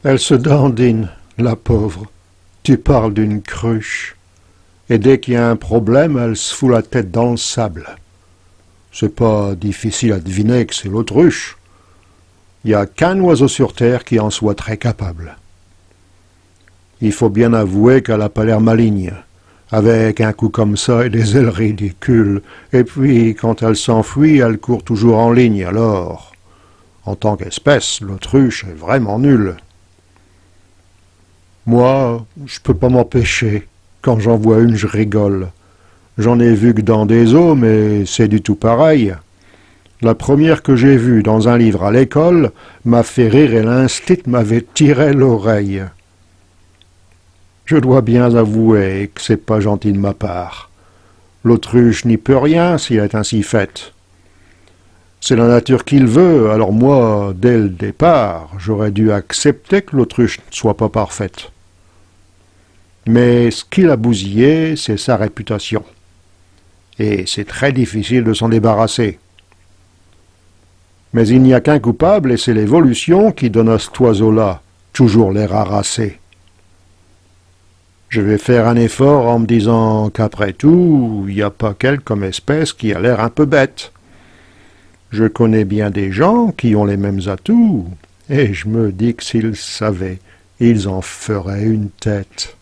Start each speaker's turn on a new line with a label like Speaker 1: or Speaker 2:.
Speaker 1: Elle se dandine, la pauvre. Tu parles d'une cruche. Et dès qu'il y a un problème, elle se fout la tête dans le sable. C'est pas difficile à deviner que c'est l'autruche. Il n'y a qu'un oiseau sur terre qui en soit très capable. Il faut bien avouer qu'elle n'a pas l'air maligne, avec un cou comme ça et des ailes ridicules. Et puis, quand elle s'enfuit, elle court toujours en ligne, alors, en tant qu'espèce, l'autruche est vraiment nulle. Moi, je peux pas m'empêcher. Quand j'en vois une, je rigole. J'en ai vu que dans des eaux, mais c'est du tout pareil. La première que j'ai vue dans un livre à l'école m'a fait rire et l'instit m'avait tiré l'oreille. Je dois bien avouer que c'est pas gentil de ma part. L'autruche n'y peut rien si elle est ainsi faite. C'est la nature qui le veut, alors moi, dès le départ, j'aurais dû accepter que l'autruche ne soit pas parfaite. Mais ce qui l'a bousillé, c'est sa réputation. Et c'est très difficile de s'en débarrasser. Mais il n'y a qu'un coupable, et c'est l'évolution qui donne à cet oiseau-là toujours l'air harassé. Je vais faire un effort en me disant qu'après tout, il n'y a pas qu'elle comme espèce qui a l'air un peu bête. Je connais bien des gens qui ont les mêmes atouts, et je me dis que s'ils savaient, ils en feraient une tête.